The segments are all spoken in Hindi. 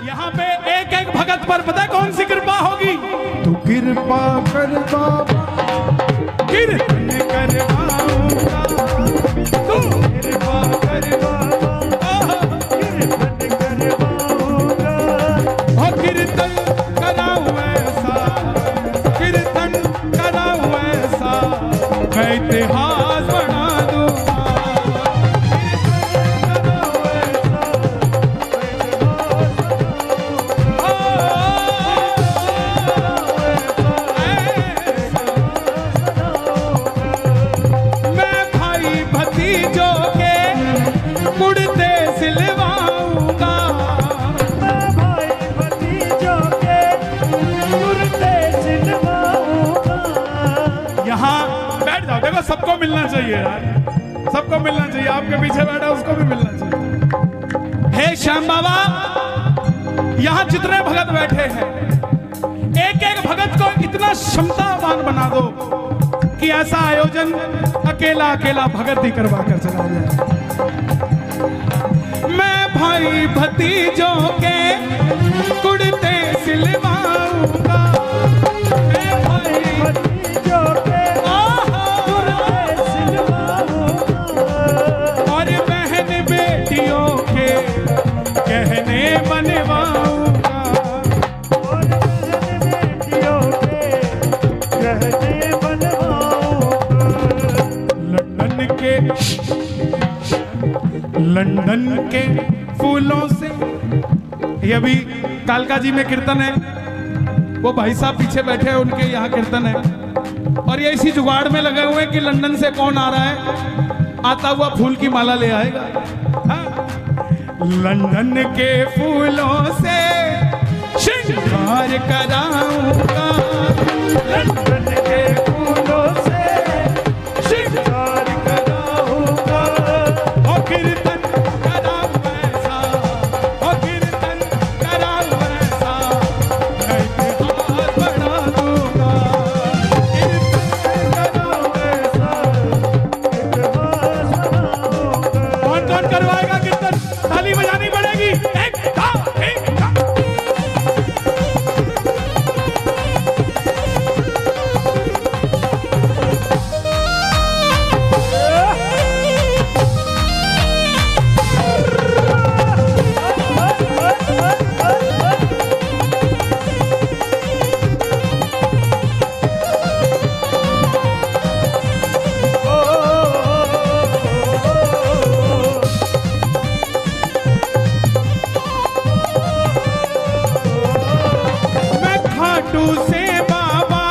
यहाँ पे एक एक भगत पर पता है कौन सी कृपा होगी? तू कृपा कर बाबा, कीर्तन करवाऊंगा, तू कृपा कर बाबा, कीर्तन करवाऊंगा, हो कीर्तन कराऊं ऐसा, कीर्तन कराऊं ऐसा, मैं इतिहास बना दूंगा। मैं भाई भतीजों के कुर्ते सिलवाऊंगा, भाई भतीजों के कुर्ते सिलवाऊंगा। यहाँ बैठ जाओ। देखो सबको मिलना चाहिए यार, सबको मिलना चाहिए। आपके पीछे बैठा उसको भी मिलना चाहिए। हे श्याम बाबा, यहाँ जितने भगत बैठे हैं, एक एक भगत को इतना क्षमतावान बना दो कि ऐसा आयोजन अकेला अकेला भगत ही करवा कर चला जाए। मैं भाई भतीजों के कुर्ते सिलवाऊंगा, मैं भाई भतीजों के कुर्ते सिलवाऊंगा, और बहन बेटियों के गहने बनवाऊंगा। और बहन बेटियों के गहने बनवाऊंगा। लंदन के फूलों से, ये अभी कालका जी में कीर्तन है, वो भाई साहब पीछे बैठे हैं, उनके यहाँ कीर्तन है, और ये इसी जुगाड़ में लगे हुए हैं कि लंदन से कौन आ रहा है, आता हुआ फूल की माला ले आएगा। हाँ? लंदन के फूलों से श्रृंगार कराऊंगा, लंदन के फूलों से श्रृंगार कराऊंगा, ओ कीर्तन कराऊं ऐसा, ओ कीर्तन कराऊं ऐसा, मैं इतिहास बना दूंगा। कीर्तन कराऊं ऐसा, इतिहास बनाऊंगा। कौन कौन करवाएगा कीर्तन? ताली बजानी पड़ेगी। एक दो एक दो। मैं खाटू से बाबा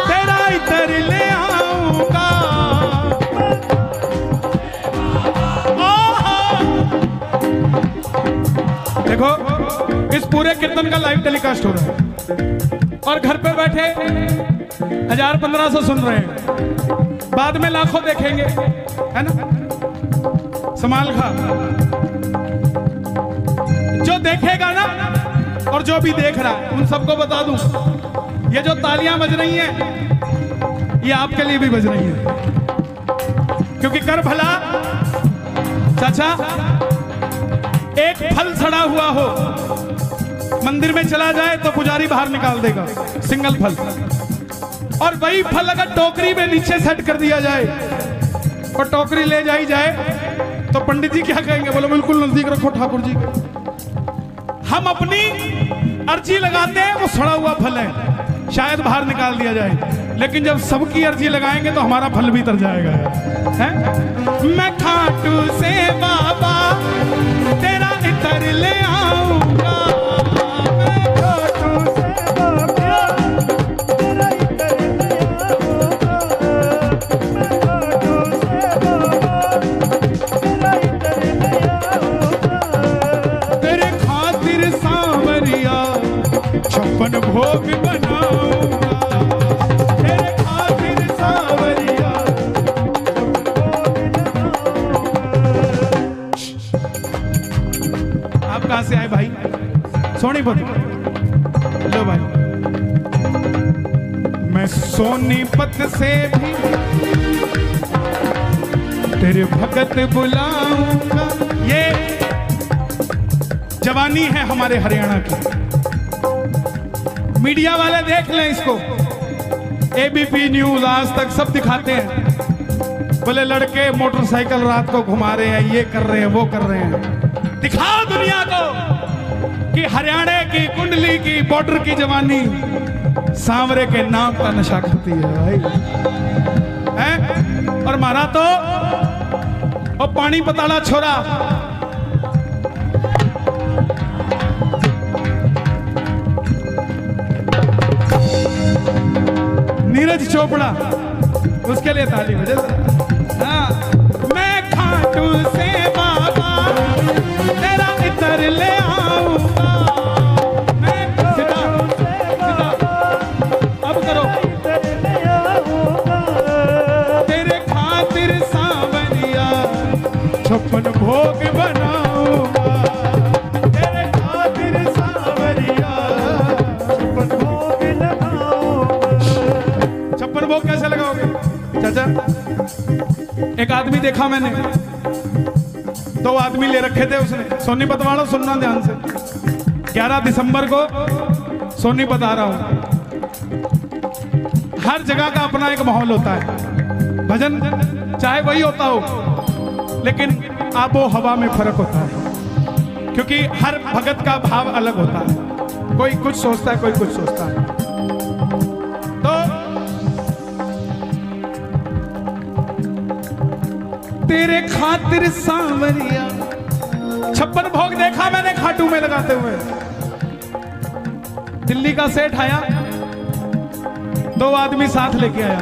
तेरा इधर ले आऊंगा। देखो इस पूरे कीर्तन का लाइव टेलीकास्ट हो रहा है और घर पे बैठे 1000-1500 सुन रहे हैं, बाद में लाखों देखेंगे, है ना? संभाल खा। जो देखेगा ना और जो भी देख रहा है उन सबको बता दूं, ये जो तालियां बज रही हैं ये आपके लिए भी बज रही हैं, क्योंकि कर भला चाचा, एक फल सड़ा हुआ हो मंदिर में चला जाए तो पुजारी बाहर निकाल देगा, सिंगल फल, और वही फल अगर टोकरी में नीचे सेट कर दिया जाए और टोकरी ले जाई जाए तो पंडित जी क्या कहेंगे? बोलो बिल्कुल नजदीक रखो ठाकुर जी। हम अपनी अर्जी लगाते हैं, वो सड़ा हुआ फल है, शायद बाहर निकाल दिया जाए, लेकिन जब सबकी अर्जी लगाएंगे तो हमारा फल भी तर जाएगा, है? मैं खाटू से बाबा तेरा इतर ले आऊंगा, मैं खाटू से बाबा तेरा इतर ले आऊंगा, मैं खाटू से बाबा तेरा इतर ले आऊंगा। तेरे खातिर सांवरिया 56 भोग बनाऊंगा, तेरे खातिर सांवरिया। आप कहां से आए भाई? सोनीपत। लो भाई, मैं सोनीपत से भी तेरे भगत बुलाऊंगा। ये जवानी है हमारे हरियाणा की। मीडिया वाले देख लें इसको, एबीपी न्यूज, आज तक सब दिखाते हैं, बोले लड़के मोटरसाइकिल रात को घुमा रहे हैं, ये कर रहे हैं, वो कर रहे हैं। दिखाओ दुनिया को कि हरियाणा की कुंडली की बॉर्डर की जवानी सांवरे के नाम का नशा करती है भाई, है? और मारा तो और पानी पताला छोरा। नीरज चोपड़ा, उसके लिए ताली बजे। हाँ, मैं खाटू से बाबा तेरा इतर ले आऊंगा। मैं सीधा सीधा अब करो। तेरे खातिर सांवरिया 56 भोग बनाऊंगा। तेरे खातिर सांवरिया 56 भोग लगाऊंगा। 56 भोग कैसे लगाओगे चाचा? एक आदमी देखा मैंने, 2 आदमी ले रखे थे उसने। सोनीपत वालों सुनना ध्यान से, 11 दिसंबर को सोनीपत आ रहा हूं। हर जगह का अपना एक माहौल होता है, भजन चाहे वही होता हो, लेकिन आबो हवा में फर्क होता है, क्योंकि हर भगत का भाव अलग होता है। कोई कुछ सोचता है, कोई कुछ सोचता है। तो तेरे खातिर सांवरिया 56 भोग देखा मैंने खाटू में लगाते हुए। दिल्ली का सेठ आया, 2 आदमी साथ लेके आया,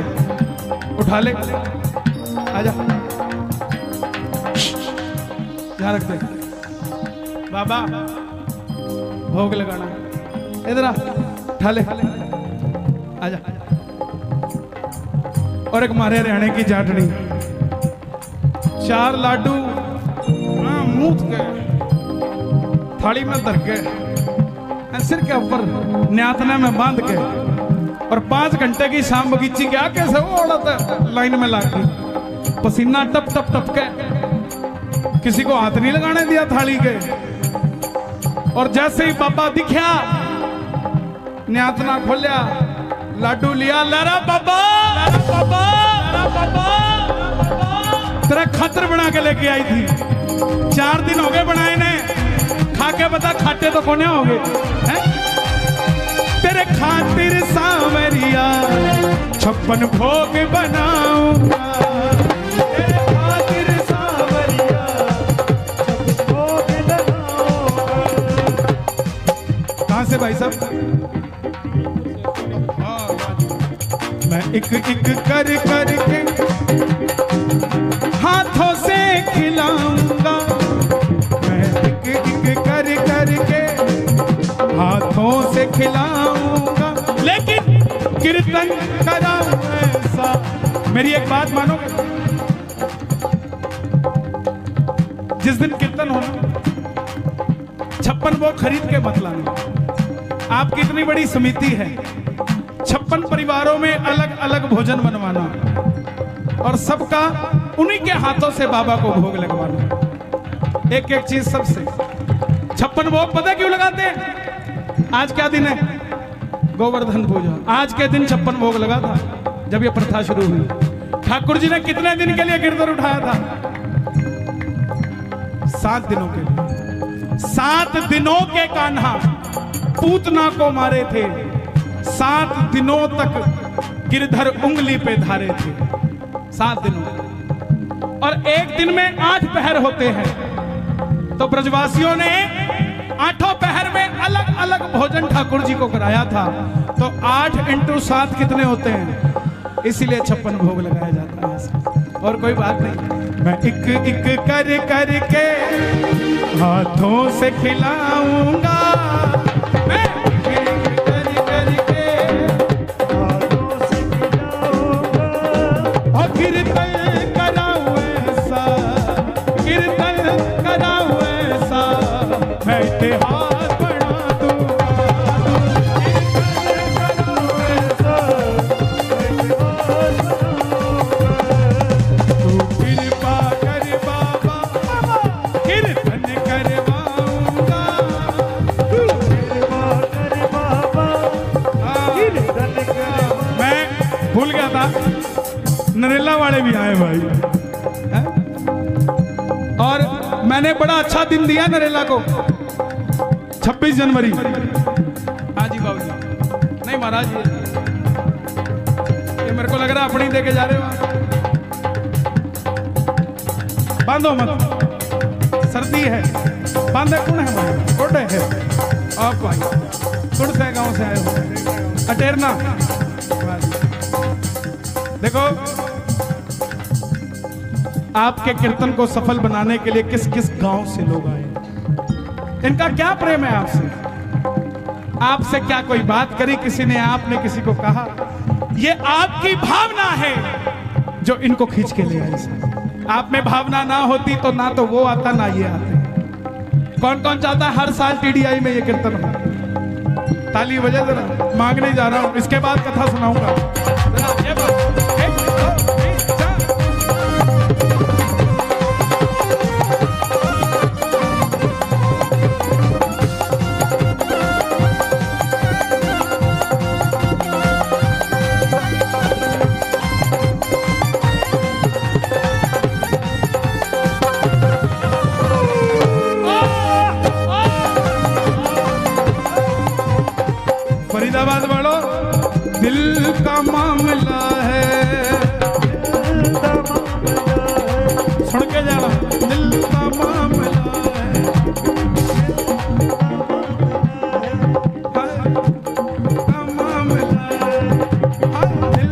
उठा ले, आजा, यहाँ रख दे बाबा, भोग लगाना, इधर आ, उठा ले, आजा। और एक मारे हरियाणे की जाटनी, 4 लाडू मूत के थाली में धर के सिर के ऊपर न्यातने में बांध के, और 5 घंटे की शाम बगीची क्या कैसे वो औरत लाइन में लाग गई, पसीना टप टप टप के, किसी को हाथ नहीं लगाने दिया थाली के। और जैसे ही बाबा दिखा, न्यातना खोलिया, लाडू लिया, लरा बाबा, लरा बाबा, लरा बाबा, तेरा खातर बना के लेके आई थी। 4 दिन हो गए बनाए ने, खा के बता खाते तो कोने हो गए हैं? तेरे खातिर सांवरिया 56 भोग बनाऊंगा। तेरे खातिर सांवरिया 56 भोग लगाऊंगा। कहां से भाई साहब? मैं एक एक कर करके हाथों से खिलाऊंगा। मैं एक एक कर करके हाथों से खिलाऊंगा, लेकिन कीर्तन कराऊं ऐसा। मेरी एक बात मानोगे? जिस दिन कीर्तन होना, 56 वो खरीद के मत लाना। आपकी इतनी बड़ी समिति है, 56 परिवारों में अलग अलग भोजन बनवाना, और सबका उन्हीं के हाथों से बाबा को भोग लगवाना। एक एक चीज सबसे। 56 भोग पता क्यों लगाते हैं? आज क्या दिन है? गोवर्धन पूजा। आज के दिन 56 भोग लगा था जब ये प्रथा शुरू हुई। ठाकुर जी ने कितने दिन के लिए गिरधर उठाया था? 7 दिनों के लिए। 7 दिनों के कान्हा पूतना को मारे थे, 7 दिनों तक गिरधर उंगली पे धारे थे। 7 दिनों, और एक दिन में 8 पहर होते हैं। तो ब्रजवासियों ने 8 पहर में अलग अलग भोजन ठाकुर जी को कराया था। तो 8 × 7 कितने होते हैं? इसीलिए 56 भोग लगाया जाता है। और कोई बात नहीं। मैं एक एक कर करके हाथों से खिलाऊंगा। मैं एक एक कर करके हाथों से खिलाऊंगा। और कीर्तन कराऊं ऐसा, कीर्तन कराऊं ऐसा, मैं इतिहास बना दूंगा। कीर्तन कराऊं ऐसा, तू कृपा कर बाबा, कीर्तन करवाऊंगा। नरेला वाले भी आए भाई हैं? और मैंने बड़ा अच्छा दिन दिया नरेला को, 26 जनवरी। हाँ जी बाबू जी, नहीं महाराज ये मेरे को लग रहा है अपनी दे के जा रहे हो। बांधो मत, सर्दी है, बांधे कौन है भाई? कोटे है आप भाई, कुड़ से गांव से आए हो, अटेरना। देखो आपके कीर्तन को सफल बनाने के लिए किस किस गांव से लोग आए, इनका क्या प्रेम है आपसे? आपसे क्या कोई बात करी किसी ने, आपने किसी को कहा? ये आपकी भावना है जो इनको खींच के ले आई। आप में भावना ना होती तो ना तो वो आता ना ये आते। कौन कौन चाहता है हर साल टीडीआई में ये कीर्तन हो? ताली बजे जरा, मांगने जा रहा हूं, इसके बाद कथा सुनाऊंगा। जरा ये बात, एक, दो, तीन, चार। फरीदाबाद वालों, दिल का मामला है, सुन के जाना, दिल का मामला है, का मामला है, दिल।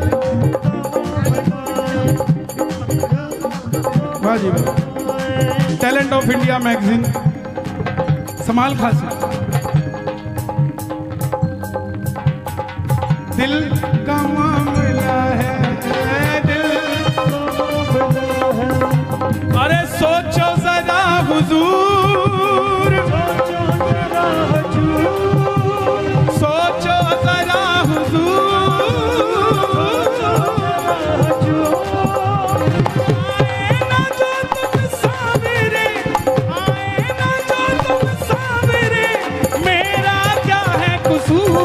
वाह जी वाह, टैलेंट ऑफ इंडिया मैगजीन, समाल खासी। दिल का मामला है, दिल अरे सोचो जरा हुजूर, सोचो जरा हुजूर, आए ना जो तुम सावरे, आए ना जो तुम सावरे, मेरा क्या है कसूर?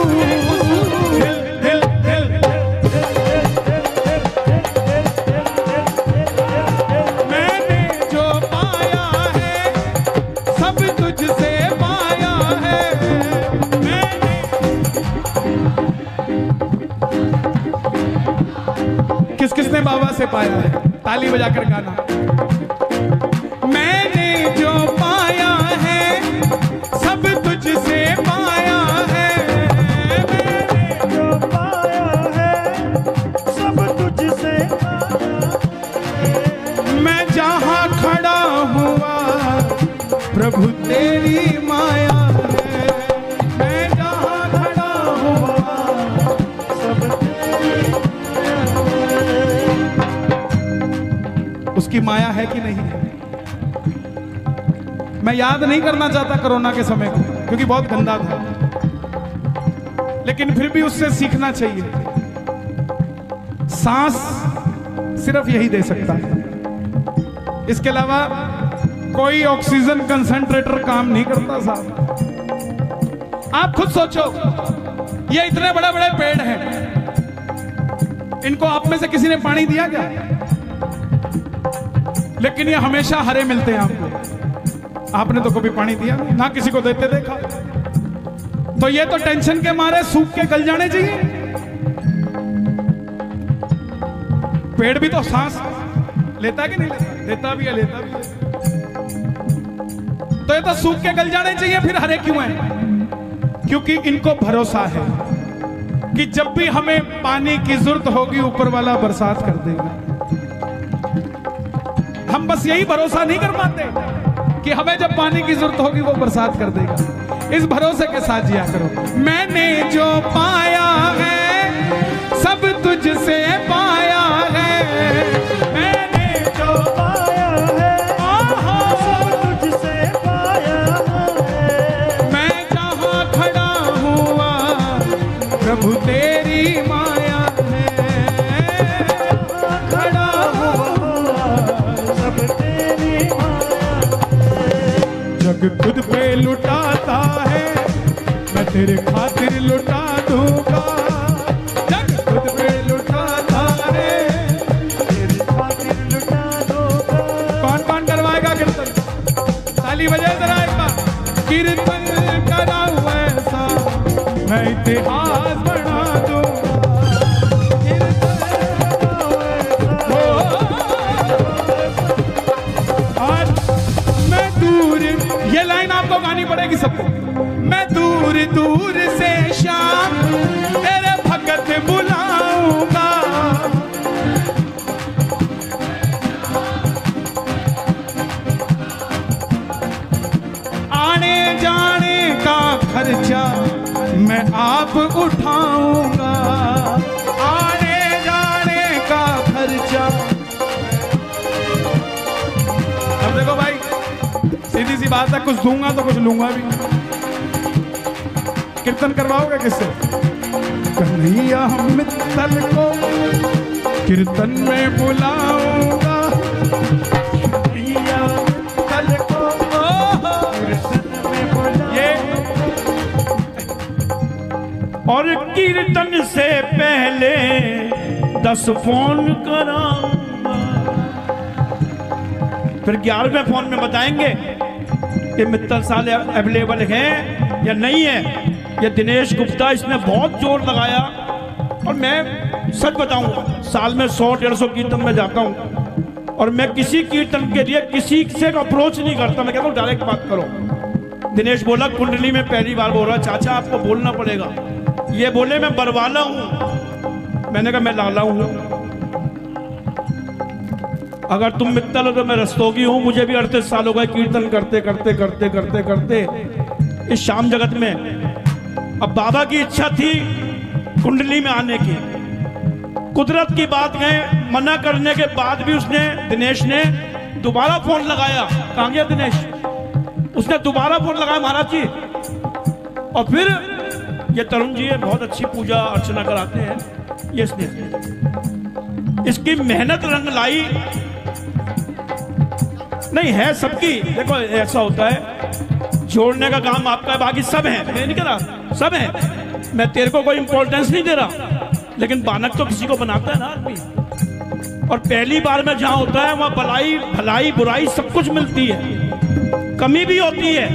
किस किसने बाबा से पाया है? ताली बजाकर गाना। मैंने जो पाया है सब तुझसे पाया है, मैंने जो पाया है सब तुझसे पाया है। मैं जहाँ खड़ा हुआ प्रभु तेरी माया है, मैं जहाँ खड़ा हुआ सब तेरी उसकी माया है कि नहीं है? मैं याद नहीं करना चाहता कोरोना के समय को, क्योंकि बहुत गंदा था, लेकिन फिर भी उससे सीखना चाहिए। सांस सिर्फ यही दे सकता है, इसके अलावा कोई ऑक्सीजन कंसंट्रेटर काम नहीं करता साहब। आप खुद सोचो, ये इतने बड़े बड़े पेड़ हैं, इनको आप में से किसी ने पानी दिया क्या? लेकिन ये हमेशा हरे मिलते हैं आपको। आपने तो कभी पानी दिया नहीं, ना किसी को देते देखा। तो ये तो टेंशन के मारे सूख के गल जाने चाहिए। पेड़ भी तो सांस लेता कि नहीं लेता? लेता भी है, लेता भी है। तो ये तो सूख के गल जाने चाहिए, फिर हरे क्यों हैं? क्योंकि इनको भरोसा है कि जब भी हमें पानी की जरूरत होगी ऊपर वाला बरसात कर देगा। हम बस यही भरोसा नहीं कर पाते कि हमें जब पानी की जरूरत होगी वो बरसात कर देगा। इस भरोसे के साथ जिया करो। मैंने जो पाया है सब तुझसे पाया है, मैंने जो पाया है सब तुझसे पाया है। मैं जहाँ खड़ा हुआ प्रभु तेरी माया है, खड़ा हुआ सब तेरी जग खुद पे लुटाता है, मैं तेरे खातिर लुटा दूंगा। जग खुद पे लुटाता है, कीर्तन कराऊं ऐसा मैं इतिहास बना दूंगा। और मैं दूर, ये लाइन आपको गानी पड़ेगी सबको। मैं दूर दूर से शाम तेरे भगत बुलाऊंगा, आने जाने का खर्चा मैं आप उठाऊंगा, आने जाने का खर्चा। अब देखो भाई, सीधी सी बात है, कुछ दूंगा तो कुछ लूंगा भी। कीर्तन करवाओगे किससे? कन्हैया मित्तल को कीर्तन में बुलाऊंगा, कन्हैया मित्तल को कीर्तन में बुलाऊंगा। और कीर्तन से पहले 10 फोन कराऊंगा, फिर 11वें फोन में बताएंगे कि मित्तल साले अवेलेबल हैं या नहीं है। ये दिनेश गुप्ता, इसने बहुत जोर लगाया। और मैं सच बताऊंगा, साल में 100-150 कीर्तन में जाता हूं और मैं किसी कीर्तन के लिए किसी से अप्रोच नहीं करता। मैं कहता हूं डायरेक्ट बात करो। दिनेश बोला कुंडली में पहली बार बोल रहा, चाचा आपको बोलना पड़ेगा। ये बोले मैं बरवाला हूं, मैंने कहा मैं लाला हूं। अगर तुम मित्तल हो तो मैं रस्तोगी हूं। मुझे भी 38 साल हो गए कीर्तन करते करते करते करते करते इस शाम जगत में। अब बाबा की इच्छा थी कुंडली में आने की, कुदरत की बात गए, मना करने के बाद भी उसने, दिनेश ने दोबारा फोन लगाया। कहां गया दिनेश? उसने दोबारा फोन लगाया महाराज जी। और फिर ये तरुण जी है, बहुत अच्छी पूजा अर्चना कराते हैं। ये इसने, इसकी मेहनत रंग लाई। नहीं है सबकी, देखो ऐसा होता है, जोड़ने का काम आपका है, बाकी सब है। मैं नहीं कह रहा सब है, मैं तेरे को कोई इंपॉर्टेंस नहीं दे रहा, लेकिन बानक तो किसी को बनाता है ना आदमी। और पहली बार में जहां होता है वहां भलाई भलाई बुराई सब कुछ मिलती है, कमी भी होती है,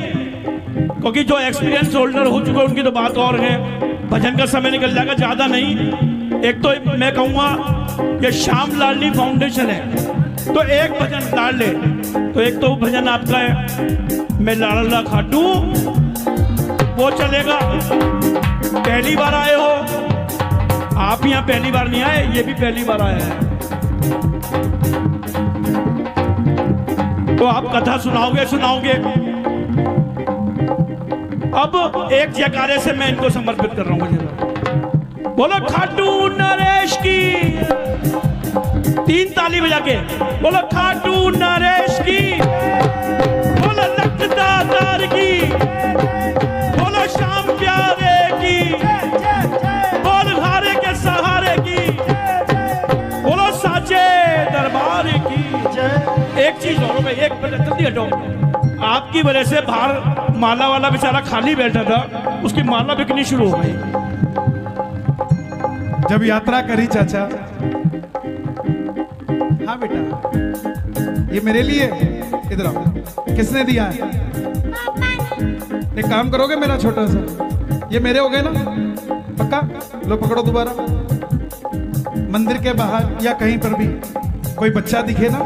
क्योंकि जो एक्सपीरियंस होल्डर हो चुके उनकी तो बात और है। भजन का समय निकल जाएगा, ज्यादा नहीं। एक तो मैं कहूंगा ये श्याम लाडली फाउंडेशन है, तो एक भजन लाड़ ले। तो एक तो भजन आपका है, मैं लाडला खाटू, वो चलेगा। पहली बार आए हो आप, यहाँ पहली बार नहीं आए, ये भी पहली बार आया है, तो आप कथा सुनाओगे सुनाओगे। अब एक जयकारे से मैं इनको समर्पित कर रहा हूँ। बोलो खाटू नरेश की, 3 ताली बजा के बोलो खाटू नरेश की, बोलो लखदातार की, बोलो श्याम प्यारे की, बोल हारे के सहारे की, बोलो साचे दरबार की। एक चीज और हो गई, एक मिनट जल्दी हटो। आपकी वजह से बाहर माला वाला बेचारा खाली बैठा था, उसकी माला बिकनी शुरू हो गई। जब यात्रा करी चाचा, हाँ बेटा ये मेरे लिए, इधर आओ, किसने दिया है? एक काम करोगे मेरा छोटा सा, ये मेरे हो गए ना पक्का? लो पकड़ो दोबारा। मंदिर के बाहर या कहीं पर भी कोई बच्चा दिखे ना,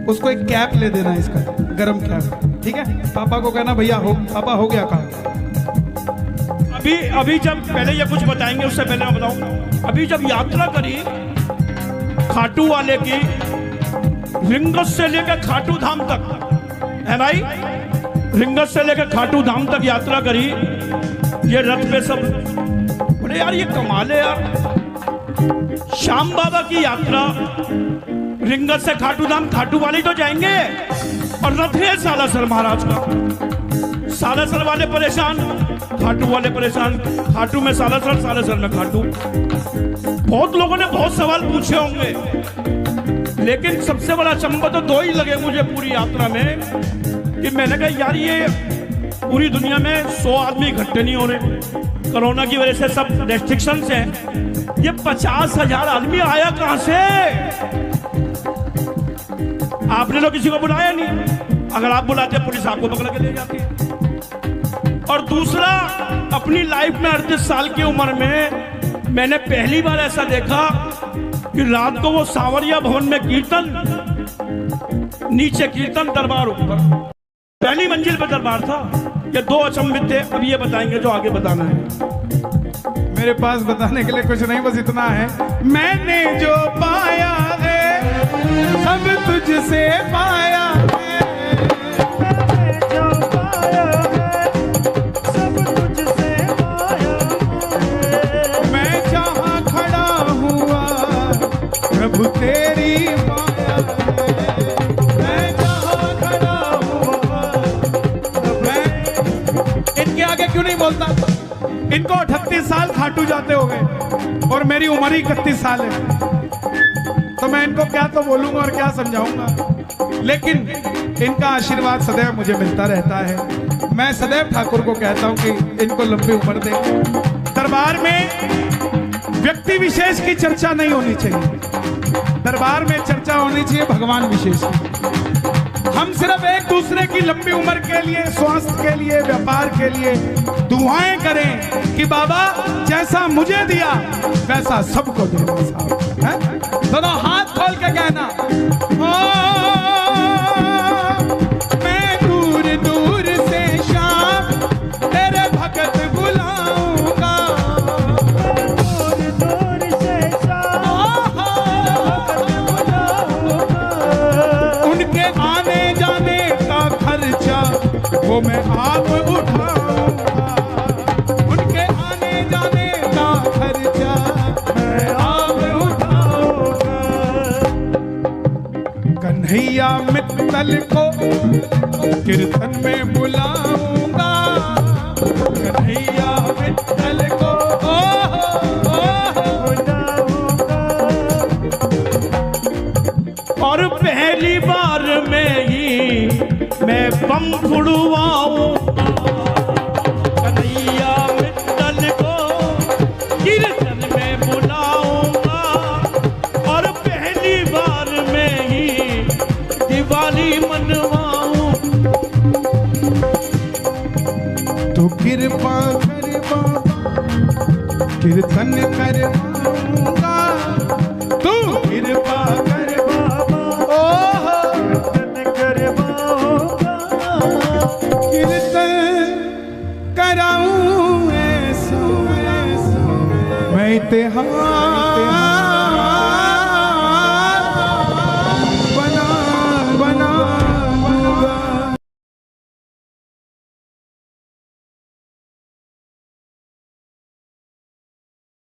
उसको एक कैप ले देना, इसका गरम कैप, ठीक है? पापा को कहना भैया हो, पापा हो गया काम। अभी जब पहले ये कुछ बताएंगे, उससे पहले मैं बताऊं, अभी जब यात्रा करी खाटू वाले की, रिंगस से लेकर खाटू धाम तक, है भाई, रिंगस से लेकर खाटू धाम तक यात्रा करी, ये रथ पे सब बोले यार ये कमाल है यार। श्याम बाबा की यात्रा रिंगस से खाटू धाम, खाटू वाले तो जाएंगे और रथ है सालासर महाराज का। सालासर वाले परेशान, खाटू वाले परेशान, खाटू में सालासर, सालासर में खाटू। बहुत लोगों ने बहुत सवाल पूछे होंगे, लेकिन सबसे बड़ा अचंभा तो 2 ही लगे मुझे पूरी यात्रा में, कि मैंने कहा यार ये पूरी दुनिया में 100 आदमी इकट्ठे नहीं हो रहे, कोरोना की वजह से सब रेस्ट्रिक्शंस हैं, ये 50,000 आदमी आया कहां से? आपने तो किसी को बुलाया नहीं, अगर आप बुलाते पुलिस आपको पकड़ के ले जाती है। और दूसरा, अपनी लाइफ में 38 साल की उम्र में मैंने पहली बार ऐसा देखा कि रात को वो सांवरिया भवन में कीर्तन, नीचे कीर्तन, दरबार ऊपर, पहली मंजिल पर दरबार था। ये दो अचंभित थे। अब ये बताएंगे जो आगे बताना है। मेरे पास बताने के लिए कुछ नहीं, बस इतना है, मैंने जो पाया है सब तुझसे पाया है, जो पाया है सब तुझसे पाया है। मैं जहाँ खड़ा हुआ प्रभु तेरी माया है, मैं जहाँ खड़ा हुआ। मैं इनके आगे क्यों नहीं बोलता? इनको 38 साल खाटू जाते हो गए और मेरी उम्र ही 31 साल है, तो मैं इनको क्या तो बोलूंगा और क्या समझाऊंगा। लेकिन इनका आशीर्वाद सदैव मुझे मिलता रहता है। मैं सदैव ठाकुर को कहता हूं कि इनको लंबी उम्र दे। दरबार में व्यक्ति विशेष की चर्चा नहीं होनी चाहिए, दरबार में चर्चा होनी चाहिए भगवान विशेष की। हम सिर्फ एक दूसरे की लंबी उम्र के लिए, स्वास्थ्य के लिए, व्यापार के लिए दुआएं करें कि बाबा जैसा मुझे दिया वैसा सबको दे साहब, हैं? दोनों हाथ खोल के कहना, मैं दूर दूर से शाम तेरे भगत बुलाऊंगा, दूर दूर से शाम भगत बुलाऊंगा। उनके आने जाने का खर्चा वो मैं आप उठाऊंगा, उनके आने जाने का खर्चा मैं आप उठाऊंगा। कन्हैया मित्तल को कीर्तन में बुलाऊंगा, कन्हैया मित्तल को और पहली बार में ही मैं बम फुड़वाऊं, कन्हैया मित्तल को कीर्तन में बुलाऊंगा, और पहली बार में ही दिवाली मनवाऊं। तो कृपा कर बाबा कीर्तन करवाऊंगा, तू कृपा कर बाबा, कीर्तन करवाऊंगा। कीर्तन कराऊं ऐसा मैं इतिहास